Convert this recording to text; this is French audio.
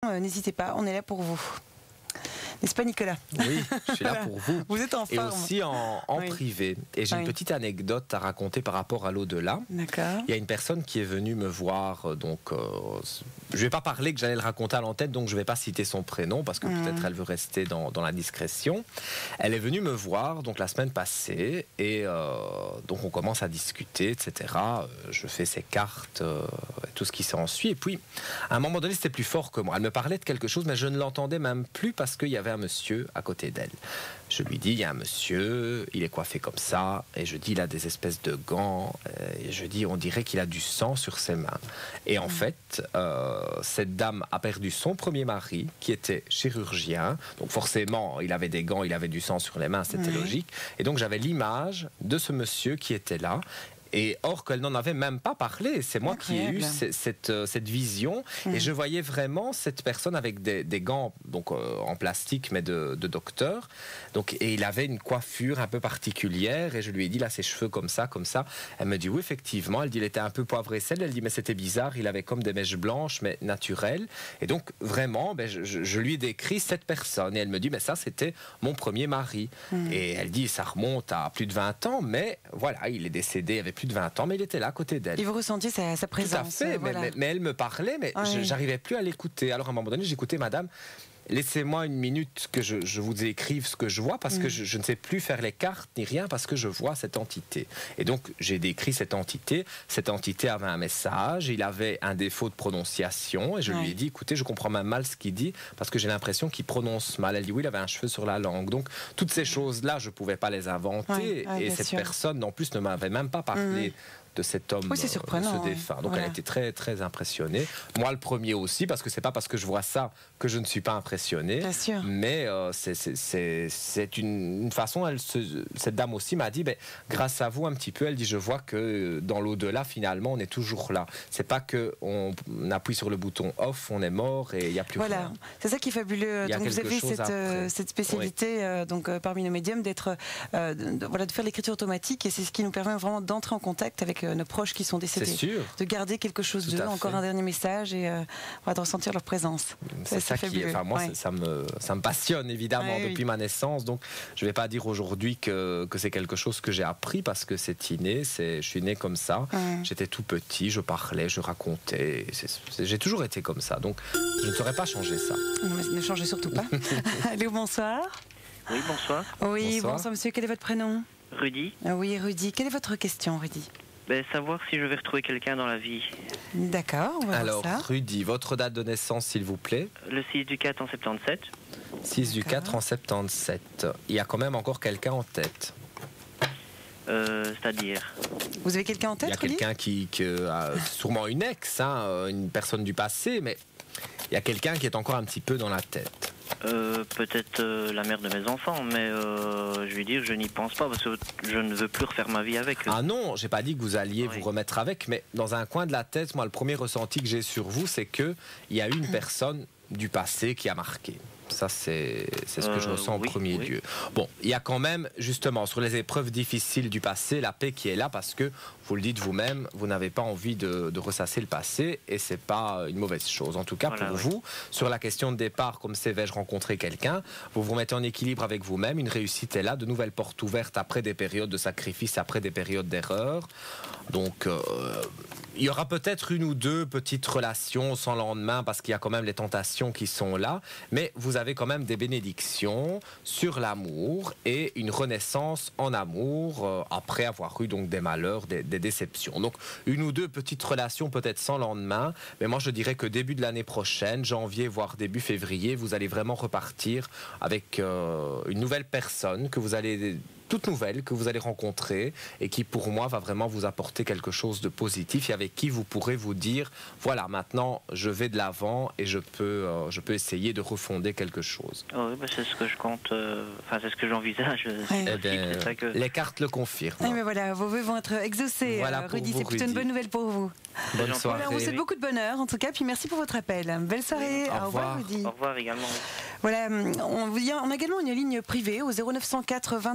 N'hésitez pas, on est là pour vous. N'est-ce pas, Nicolas? Oui, je suis là pour vous. Vous êtes en forme. Et aussi en Oui. privé. Et j'ai une petite anecdote à raconter par rapport à l'au-delà. D'accord. Il y a une personne qui est venue me voir, donc je ne vais pas parler que j'allais le raconter à l'antenne, donc je ne vais pas citer son prénom parce que peut-être elle veut rester dans la discrétion. Elle est venue me voir donc la semaine passée et donc on commence à discuter, etc. Je fais ses cartes, tout ce qui s'ensuit. Et puis, à un moment donné, c'était plus fort que moi. Elle me parlait de quelque chose, mais je ne l'entendais même plus parce qu'il y avait un monsieur à côté d'elle. Je lui dis, il y a un monsieur, il est coiffé comme ça, et je dis, il a des espèces de gants, et je dis, on dirait qu'il a du sang sur ses mains. Et en fait, cette dame a perdu son premier mari, qui était chirurgien, donc forcément, il avait des gants, il avait du sang sur les mains, c'était logique, et donc j'avais l'image de ce monsieur qui était là, et or qu'elle n'en avait même pas parlé. C'est moi qui ai eu cette vision. Et je voyais vraiment cette personne avec des gants donc, en plastique, mais de docteur. Donc, et il avait une coiffure un peu particulière. Et je lui ai dit, là, ses cheveux comme ça, comme ça. Elle me dit, oui, effectivement. Elle dit, il était un peu poivre et sel. Elle dit, mais c'était bizarre. Il avait comme des mèches blanches, mais naturelles. Et donc, vraiment, ben, je lui ai décrit cette personne. Et elle me dit, mais ça, c'était mon premier mari. Et elle dit, ça remonte à plus de 20 ans. Mais voilà, il est décédé, il avait plus de 20 ans, mais il était là à côté d'elle. Et vous ressentiez sa présence. Tout à fait, voilà. mais elle me parlait, mais j'arrivais plus à l'écouter. Alors à un moment donné, j'écoutais madame, laissez-moi une minute que je vous écrive ce que je vois, parce que je ne sais plus faire les cartes ni rien, parce que je vois cette entité. Et donc j'ai décrit cette entité. Cette entité avait un message, il avait un défaut de prononciation, et je lui ai dit, écoutez, je comprends même mal ce qu'il dit, parce que j'ai l'impression qu'il prononce mal. Elle dit, oui, il avait un cheveu sur la langue. Donc toutes ces choses-là, je ne pouvais pas les inventer, et cette personne, en plus, ne m'avait même pas parlé de cet homme, c'est surprenant, ce défunt. Donc elle était très, très impressionnée. Moi, le premier aussi, parce que c'est pas parce que je vois ça que je ne suis pas impressionné. Bien sûr. Mais c'est une façon, cette dame aussi m'a dit, ben, grâce à vous un petit peu, elle dit, je vois que dans l'au-delà, finalement, on est toujours là. C'est pas qu'on appuie sur le bouton off, on est mort et il n'y a plus rien. C'est ça qui est fabuleux. Donc vous avez cette spécialité donc, parmi nos médiums de faire l'écriture automatique, et c'est ce qui nous permet vraiment d'entrer en contact avec nos proches qui sont décédés. C'est sûr. De garder quelque chose d'eux, encore un dernier message, et de ressentir leur présence. C'est ça qui est, enfin moi ça me passionne évidemment depuis ma naissance, donc je vais pas dire aujourd'hui que c'est quelque chose que j'ai appris, parce que c'est inné, je suis né comme ça, j'étais tout petit, je parlais, je racontais, j'ai toujours été comme ça, donc je ne saurais pas changer ça. Ne changez surtout pas. Allô, bonsoir. Oui, bonsoir. Oui, bonsoir monsieur, quel est votre prénom? Rudy. Oui, Rudy. Quelle est votre question, Rudy? Savoir si je vais retrouver quelqu'un dans la vie. D'accord, on va alors voir ça. Rudy, votre date de naissance s'il vous plaît? Le 6 du 4 en 77. 6 du 4 en 77. Il y a quand même encore quelqu'un en tête. C'est-à-dire? Vous avez quelqu'un en tête? Il y a quelqu'un qui a sûrement une ex, une personne du passé, mais il y a quelqu'un qui est encore un petit peu dans la tête. Peut-être la mère de mes enfants, mais je vais dire, je n'y pense pas, parce que je ne veux plus refaire ma vie avec eux. Ah non, j'ai pas dit que vous alliez vous remettre avec, mais dans un coin de la tête, moi, le premier ressenti que j'ai sur vous, c'est qu'il y a eu une personne du passé qui a marqué. Ça, c'est ce que je ressens en premier lieu. Bon, il y a quand même, justement, sur les épreuves difficiles du passé, la paix qui est là, parce que, vous le dites vous-même, vous n'avez pas envie de ressasser le passé, et c'est pas une mauvaise chose. En tout cas, pour vous, sur la question de départ, comme c'est vais-je rencontrer quelqu'un, vous vous mettez en équilibre avec vous-même, une réussite est là, de nouvelles portes ouvertes après des périodes de sacrifice, après des périodes d'erreur. Donc, il y aura peut-être une ou deux petites relations sans lendemain, parce qu'il y a quand même les tentations qui sont là, mais vous avez quand même des bénédictions sur l'amour et une renaissance en amour après avoir eu donc des malheurs, des déceptions. Donc une ou deux petites relations peut-être sans lendemain, mais moi je dirais que début de l'année prochaine, janvier voire début février, vous allez vraiment repartir avec une nouvelle personne que vous allez toute nouvelle que vous allez rencontrer et qui pour moi va vraiment vous apporter quelque chose de positif et avec qui vous pourrez vous dire voilà, maintenant je vais de l'avant et je peux essayer de refonder quelque chose. Oui, c'est ce que je compte, c'est ce que j'envisage. Les cartes le confirment. Mais voilà, vos vœux vont être exaucés, voilà Rudy, c'est plutôt une bonne nouvelle pour vous. Bonne soirée. On vous souhaite beaucoup de bonheur en tout cas, puis merci pour votre appel. Belle soirée, au revoir Rudy. Au revoir également. Voilà, on a également une ligne privée au 0904 20